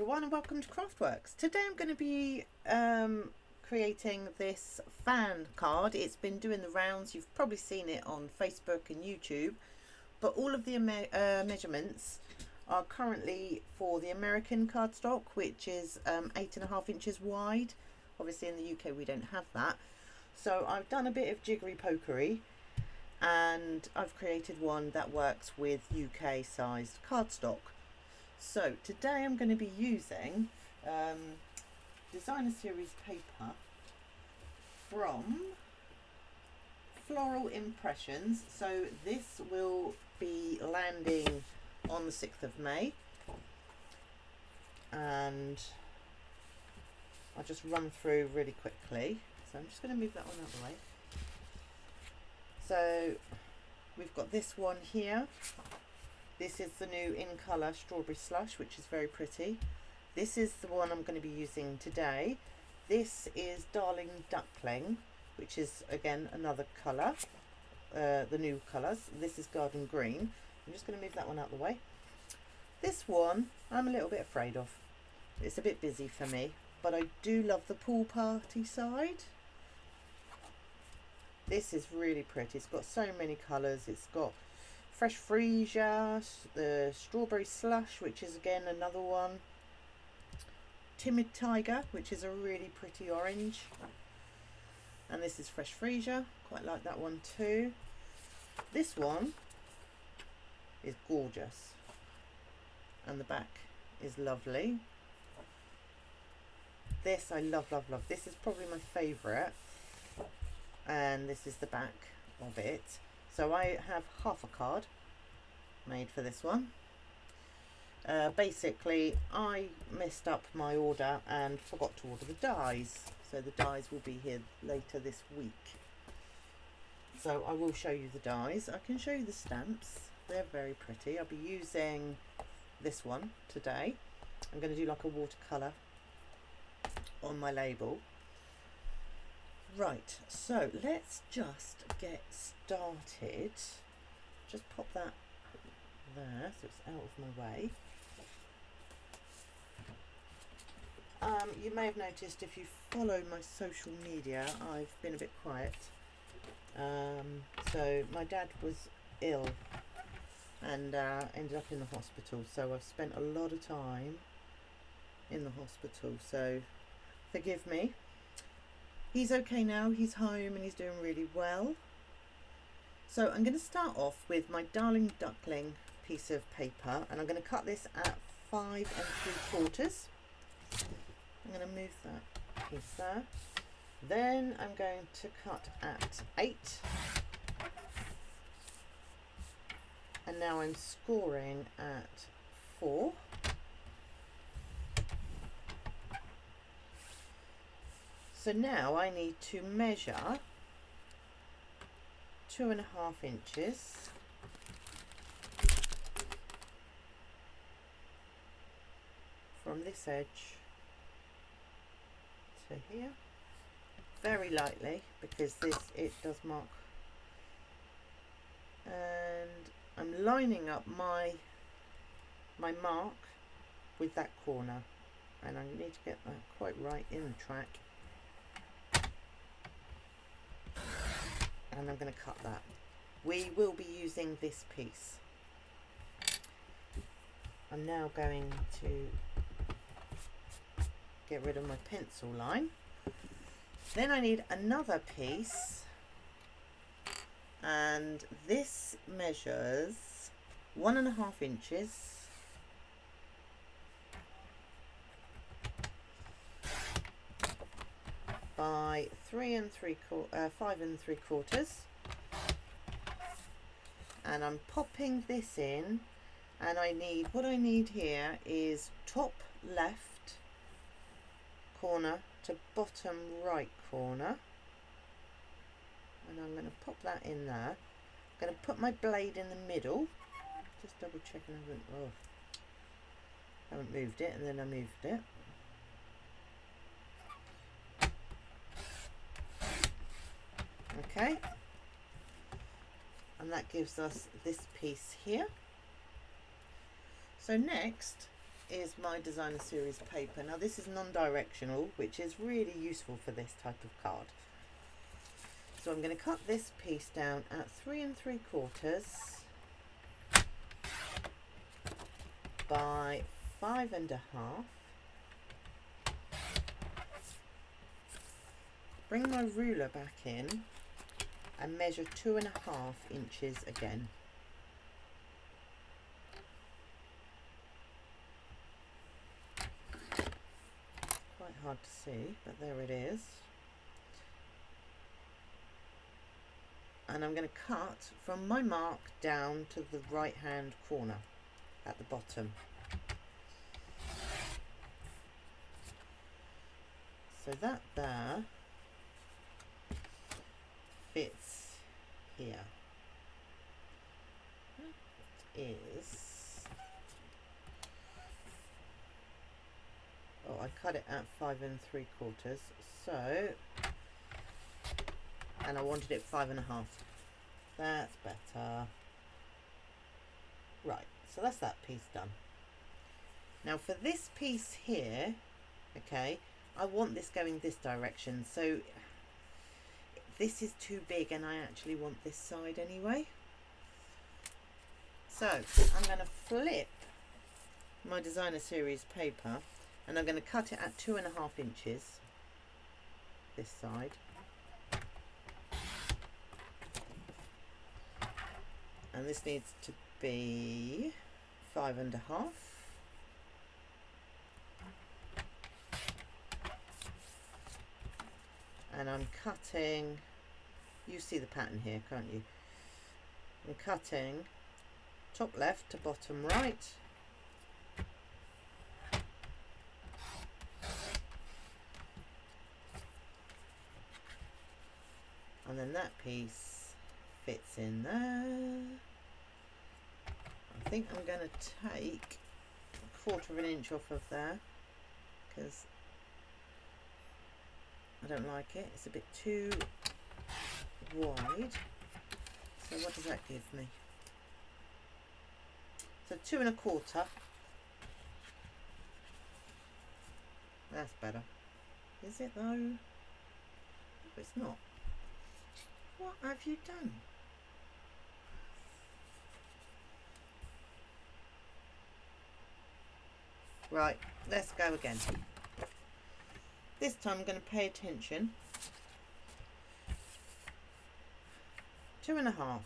everyone and welcome to Craftworks. Today I'm going to be creating this fan card. It's been doing the rounds. You've probably seen it on Facebook and YouTube, but all of the measurements are currently for the American cardstock, which is 8.5 inches wide. Obviously in the UK we don't have that, so I've done a bit of jiggery pokery and I've created one that works with UK sized cardstock. So today I'm going to be using designer series paper from Floral Impressions. So this will be landing on the 6th of May, and I'll just run through really quickly. So I'm just going to move that one out of the way. So we've got this one here. This is the new in colour Strawberry Slush, which is very pretty. This is the one I'm going to be using today. This is Darling Duckling, which is again another colour, the new colours. This is Garden Green. I'm just going to move that one out of the way. This one I'm a little bit afraid of. It's a bit busy for me, but I do love the pool party side. This is really pretty. It's got so many colours. It's got Fresh Freesia, the Strawberry Slush, which is again another one, Timid Tiger, which is a really pretty orange, and this is Fresh Freesia. Quite like that one too. This one is gorgeous and the back is lovely. This I love, love, love. This is probably my favourite, and this is the back of it. So I have half a card made for this one. Basically I messed up my order and forgot to order the dies, so the dies will be here later this week. So I will show you the dies. I can show you the stamps. They're very pretty. I'll be using this one today. I'm going to do like a watercolour on my label. Right, so let's just get started. Just pop that there so it's out of my way. You may have noticed, if you follow my social media, I've been a bit quiet. So my dad was ill and ended up in the hospital, so I've spent a lot of time in the hospital, so forgive me. He's okay now, he's home and he's doing really well. So I'm going to start off with my Darling Duckling piece of paper, and I'm going to cut this at 5 3/4. I'm going to move that piece there. Then I'm going to cut at 8. And now I'm scoring at 4. So now I need to measure 2.5 inches from this edge to here, very lightly, because it does mark, and I'm lining up my mark with that corner, and I need to get that quite right in the track. And I'm going to cut that. We will be using this piece. I'm now going to get rid of my pencil line. Then I need another piece, and this measures 1.5 inches by 5 3/4, and I'm popping this in, and what I need here is top left corner to bottom right corner, and I'm going to pop that in there. I'm going to put my blade in the middle, just double checking I haven't moved it, and then I moved it. Okay, and that gives us this piece here. So next is my designer series paper. Now this is non-directional, which is really useful for this type of card. So I'm going to cut this piece down at 3 3/4 by 5 1/2. Bring my ruler back in and measure 2 1/2 inches again. Quite hard to see, but there it is. And I'm going to cut from my mark down to the right hand corner at the bottom. So that there fits here. That is, oh, I cut it at 5 3/4, so, and I wanted it 5 1/2. That's better. Right, so that's that piece done. Now for this piece here, okay, I want this going this direction, so this is too big and I actually want this side anyway. So I'm going to flip my designer series paper and I'm going to cut it at 2 1/2 inches this side. And this needs to be 5 1/2. And I'm cutting, you see the pattern here, can't you? I'm cutting top left to bottom right. And then that piece fits in there. I think I'm going to take 1/4 inch off of there because I don't like it. It's a bit too wide. So what does that give me? So 2 1/4. That's better. Is it though? No, it's not. What have you done? Right, let's go again. This time I'm going to pay attention. 2 1/2.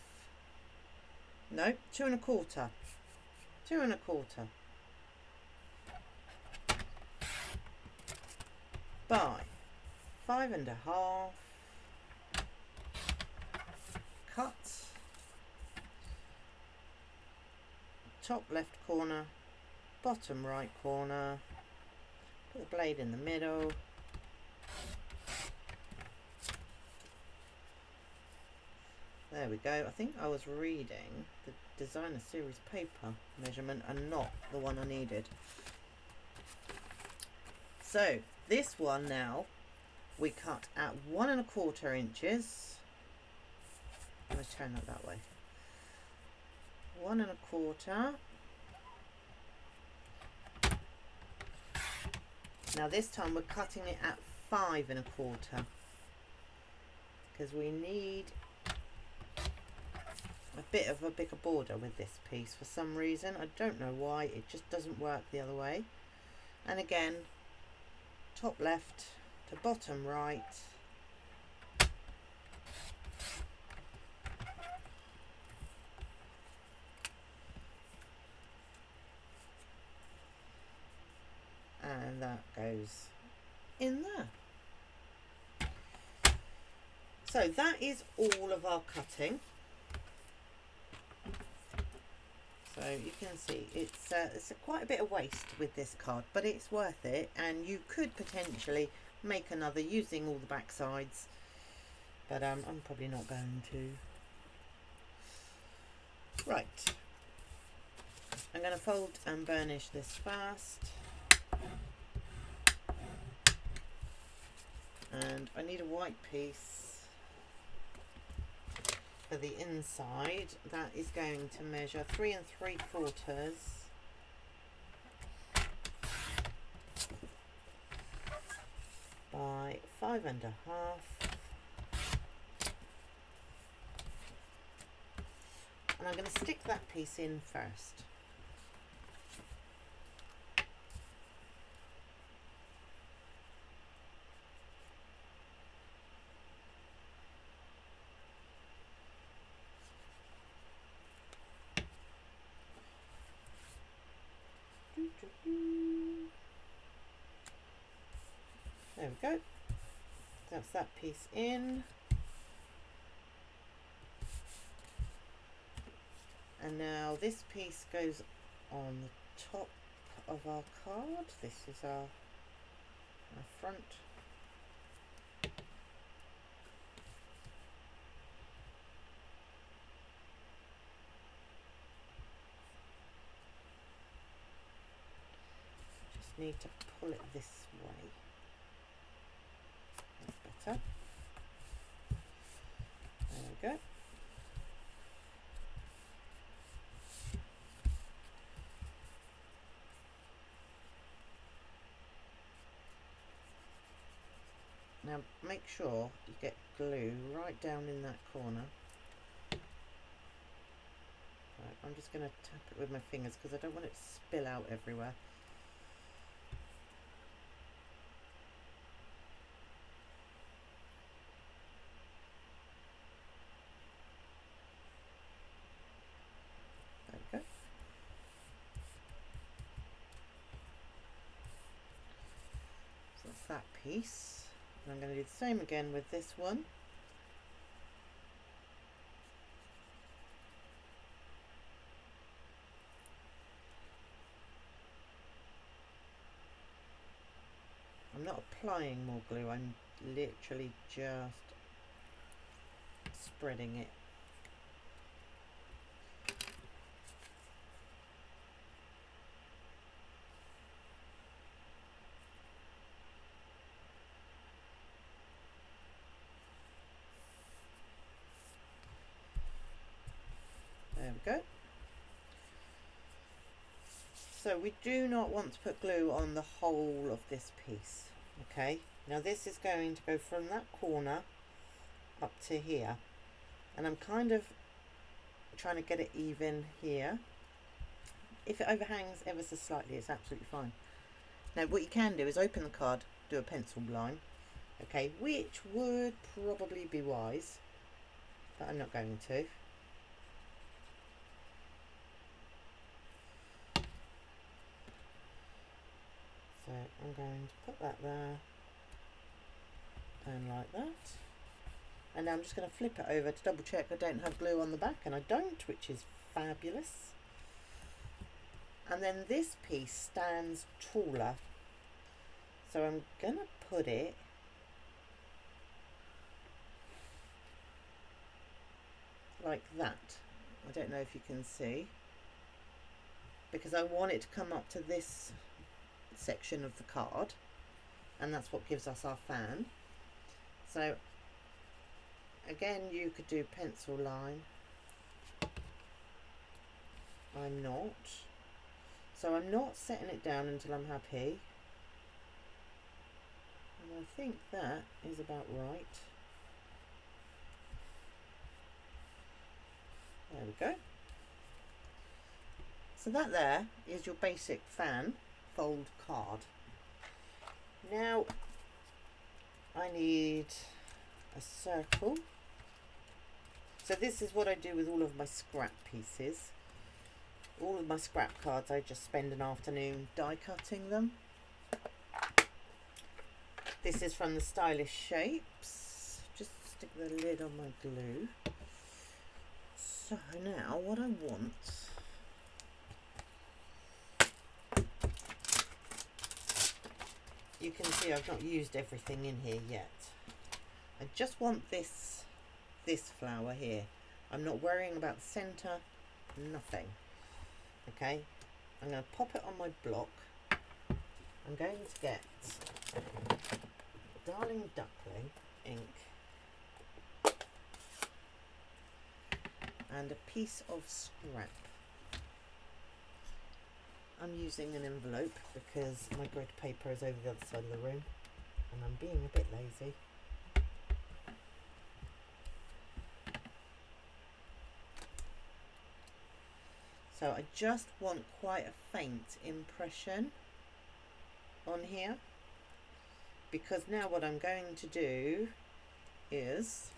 No, 2 1/4. 2 1/4. By 5 1/2. Cut. Top left corner, bottom right corner. Put the blade in the middle. There we go. I think I was reading the designer series paper measurement and not the one I needed. So this one now we cut at 1 1/4 inches. Let's turn it that way. 1 1/4. Now this time we're cutting it at 5 1/4 because we need a bit of a bigger border with this piece for some reason. I don't know why, it just doesn't work the other way. And again, top left to bottom right. And that goes in there. So that is all of our cutting. So you can see it's quite a bit of waste with this card, but it's worth it, and you could potentially make another using all the back sides, but I'm probably not going to. Right, I'm going to fold and burnish this first, and I need a white piece for the inside. That is going to measure 3 3/4 5.5. And I'm going to stick that piece in first. There we go. That's that piece in. And now this piece goes on the top of our card. This is our front. Just need to pull it this way. That's better. There we go. Now make sure you get glue right down in that corner. Right, I'm just going to tap it with my fingers because I don't want it to spill out everywhere. There we go. So that's that piece. And I'm going to do the same again with this one. I'm not applying more glue, I'm literally just spreading it. There we go. So we do not want to put glue on the whole of this piece. Okay, now this is going to go from that corner up to here, and I'm kind of trying to get it even here. If it overhangs ever so slightly, it's absolutely fine. Now what you can do is open the card, do a pencil line, okay, which would probably be wise, but I'm not going to. So I'm going to put that there and like that, and now I'm just going to flip it over to double check I don't have glue on the back, and I don't, which is fabulous. And then this piece stands taller, so I'm going to put it like that. I don't know if you can see, because I want it to come up to this section of the card, and that's what gives us our fan. So again, you could do pencil line. I'm not, so I'm not setting it down until I'm happy, and I think that is about right. There we go. So that there is your basic fan fold card. Now I need a circle. So this is what I do with all of my scrap pieces. All of my scrap cards, I just spend an afternoon die cutting them. This is from the Stylish Shapes. Just stick the lid on my glue. So now what I want, you can see I've not used everything in here yet. I just want this flower here. I'm not worrying about the centre, nothing. Okay, I'm going to pop it on my block. I'm going to get Darling Duckling ink and a piece of scrap. I'm using an envelope because my grid paper is over the other side of the room and I'm being a bit lazy. So I just want quite a faint impression on here, because now what I'm going to do is,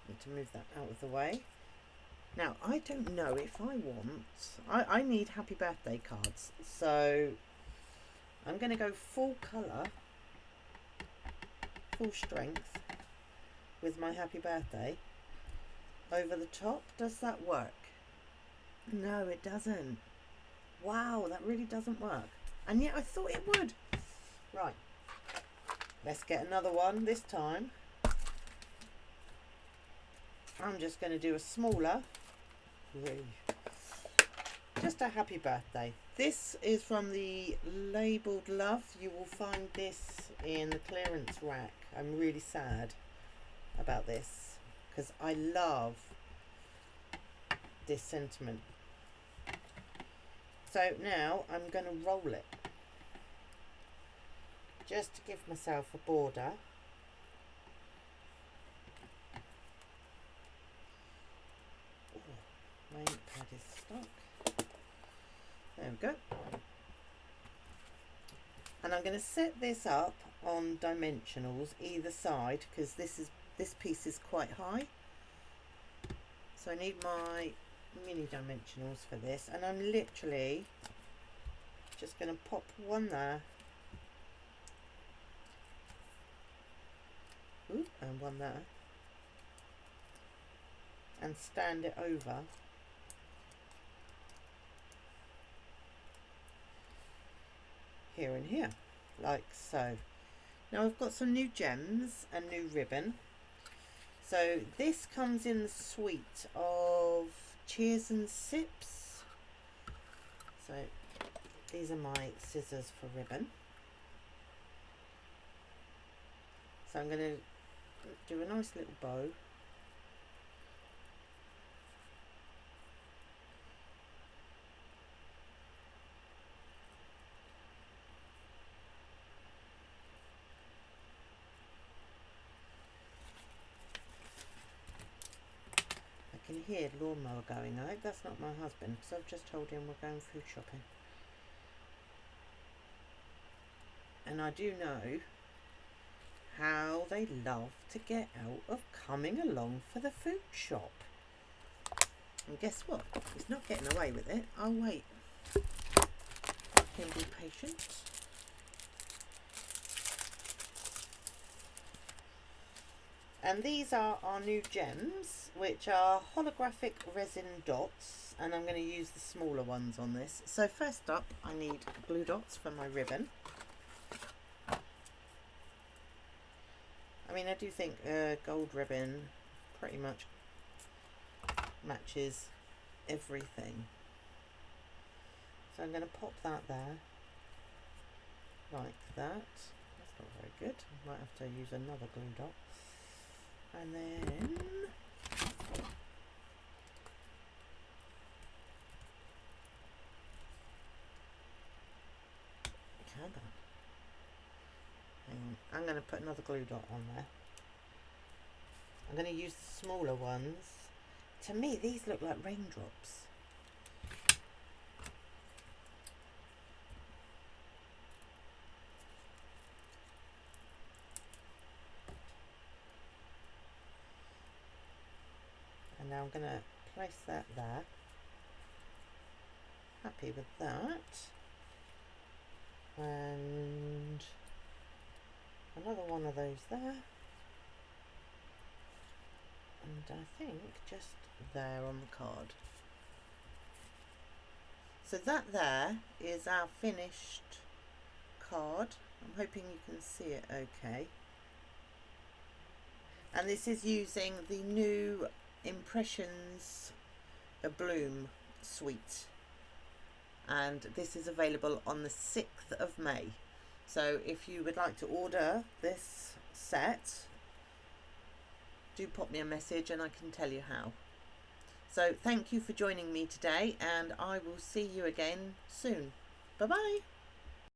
need to move that out of the way. Now I don't know if I want, I need happy birthday cards, so I'm going to go full colour, full strength with my happy birthday over the top. Does that work? No, it doesn't. Wow, that really doesn't work. And yet I thought it would. Right, let's get another one this time. I'm just going to do a smaller, just a happy birthday. This is from the labelled love. You will find this in the clearance rack. I'm really sad about this because I love this sentiment. So now I'm going to roll it just to give myself a border. My ink pad is stuck. There we go. And I'm going to set this up on dimensionals either side, because this piece is quite high. So I need my mini dimensionals for this, and I'm literally just going to pop one there. Ooh, and one there. And stand it over. Here and here, like so. Now I've got some new gems and new ribbon. So this comes in the suite of Cheers and Sips. So these are my scissors for ribbon. So I'm going to do a nice little bow. I can hear the lawnmower going. I hope that's not my husband, because I've just told him we're going food shopping. And I do know how they love to get out of coming along for the food shop. And guess what? He's not getting away with it. I'll wait. I can be patient. And these are our new gems, which are holographic resin dots, and I'm going to use the smaller ones on this. So first up, I need glue dots for my ribbon. I mean, I do think gold ribbon pretty much matches everything. So I'm going to pop that there, like that. That's not very good. I might have to use another glue dot. And then I'm going to put another glue dot on there. I'm going to use the smaller ones. To me, these look like raindrops. And now I'm going to place that there. Happy with that. And another one of those there. And I think just there on the card. So that there is our finished card. I'm hoping you can see it okay. And this is using the new Impressions A Bloom suite. And this is available on the 6th of May. So if you would like to order this set, do pop me a message and I can tell you how. So thank you for joining me today, and I will see you again soon. Bye bye.